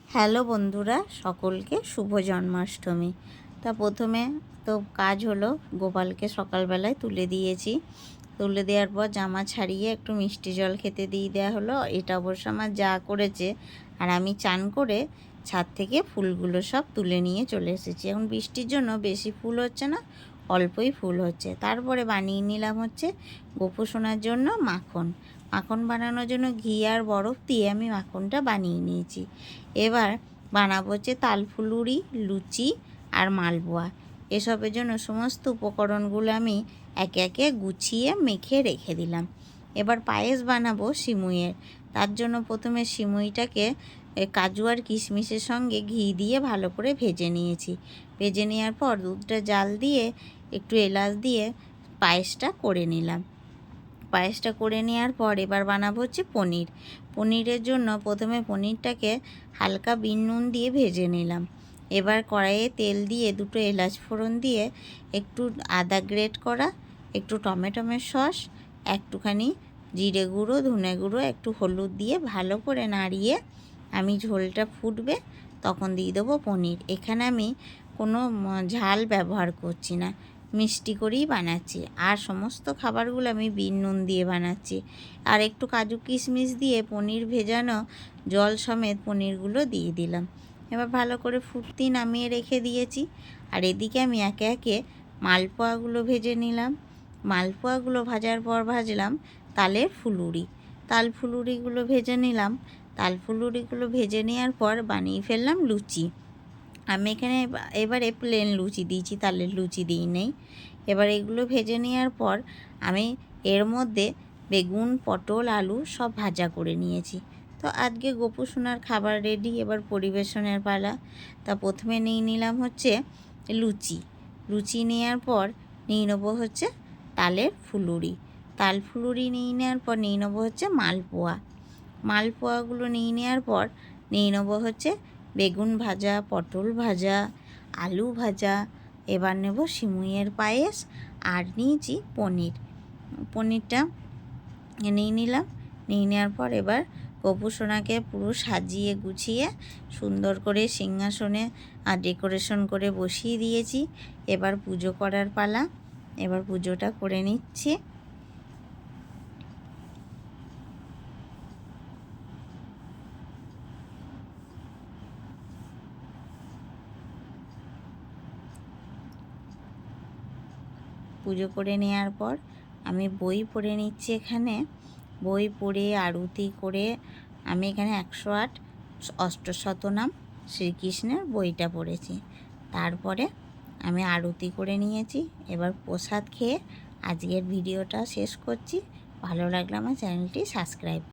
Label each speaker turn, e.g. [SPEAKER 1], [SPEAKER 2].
[SPEAKER 1] Hello বন্ধুরা, সকলকে শুভ জন্মাষ্টমী। তা প্রথমে তো কাজ হলো, গোপালকে সকালবেলায় তুলে দিয়েছি। তুলে দেওয়ার পর জামা ছাড়িয়ে একটু মিষ্টি জল খেতে দিয়ে দেওয়া হলো। এটা অবশ্য আমার যা করেছে, আর আমি চান করে ছাদ থেকে ফুলগুলো সব তুলে নিয়ে চলে এসেছি। এখন বৃষ্টির জন্য বেশি ফুল হচ্ছে না, অল্পই ফুল হচ্ছে। তারপরে বানিয়ে নিলাম হচ্ছে গোপুসোনার জন্য মাখন। মাখন বানানোর জন্য ঘি আর বরফ দিয়ে আমি মাখনটা বানিয়ে নিয়েছি। এবার বানাবো হচ্ছে তালফুলুরি, লুচি আর মালপোয়া। এসবের জন্য সমস্ত উপকরণগুলো আমি একে একে গুছিয়ে মেখে রেখে দিলাম। এবার পায়েস বানাবো সিমুইয়ের। তার জন্য প্রথমে সিমুইটাকে কাজু আর কিশমিশের সঙ্গে ঘি দিয়ে ভালো করে ভেজে নিয়েছি। ভেজে নেওয়ার পর দুধটা জাল দিয়ে একটু এলাচ দিয়ে পায়েসটা করে নিলাম। পায়েসটা করে নেওয়ার পর এবার বানাবো হচ্ছে পনির। পনিরের জন্য প্রথমে পনিরটাকে হালকা বিন নুন দিয়ে ভেজে নিলাম। এবার কড়াইয়ে তেল দিয়ে দুটো এলাচ ফোড়ন দিয়ে একটু আদা গ্রেট করা, একটু টমেটোমের সস, একটুখানি জিরে গুঁড়ো, ধনে গুঁড়ো, একটু হলুদ দিয়ে ভালো করে নাড়িয়ে আমি ঝোলটা ফুটবে তখন দিয়ে দেবো পনির। এখানে আমি কোনো ঝাল ব্যবহার করছি না, মিষ্টি করেই বানাচ্ছি। আর সমস্ত খাবারগুলো আমি বিন নুন দিয়ে বানাচ্ছি। আর একটু কাজু কিশমিশ দিয়ে পনির ভেজানো জল সমেত পনিরগুলো দিয়ে দিলাম। এবার ভালো করে ফুটতে নামিয়ে রেখে দিয়েছি। আর এদিকে আমি একে একে মালপোয়াগুলো ভেজে নিলাম। মালপোয়াগুলো ভাজার পর ভাজলাম তালের ফুলুরি। তাল ফুলুরিগুলো ভেজে নিলাম। তাল ফুলুরিগুলো ভেজে নেওয়ার পর বানিয়ে ফেললাম লুচি। আমি এখানে এবারে প্লেন লুচি দিয়েছি, তালের লুচি দিই নেই। এবার এগুলো ভেজে নেওয়ার পর আমি এর মধ্যে বেগুন, পটল, আলু সব ভাজা করে নিয়েছি। তো আজকে গোপুসোনার খাবার রেডি। এবার পরিবেশনের পালা। তা প্রথমে নিয়ে নিলাম হচ্ছে লুচি। লুচি নেওয়ার পর নিয়ে নেবো হচ্ছে তালের ফুলুরি। তাল ফুলুরি নিয়ে নেওয়ার পর নিয়ে নেবো হচ্ছে মালপোয়া। মালপোয়াগুলো নিয়ে নেওয়ার পর নিয়ে নেবো হচ্ছে বেগুন ভাজা, পটল ভাজা, আলু ভাজা। এবার নেব সিমুইয়ের পায়েস আর নিয়েছি পনির। পনিরটা নিয়ে নিলাম। নিয়ে নেওয়ার পর এবার গোপুসোনাকে পুরো সাজিয়ে গুছিয়ে সুন্দর করে সিংহাসনে আর ডেকোরেশন করে বসিয়ে দিয়েছি। এবার পুজো করার পালা। এবার পুজোটা করে নিচ্ছি। পুজো করে নেওয়ার পর আমি বই পড়ে নিচ্ছি। এখানে বই পড়ে আরতি করে আমি এখানে 108 অষ্টশতনাম শ্রীকৃষ্ণের বইটা পড়েছি। তারপরে আমি আরতি করে নিয়েছি। এবার প্রসাদ খেয়ে আজকের ভিডিওটা শেষ করছি। ভালো লাগলে আমার চ্যানেলটি সাবস্ক্রাইব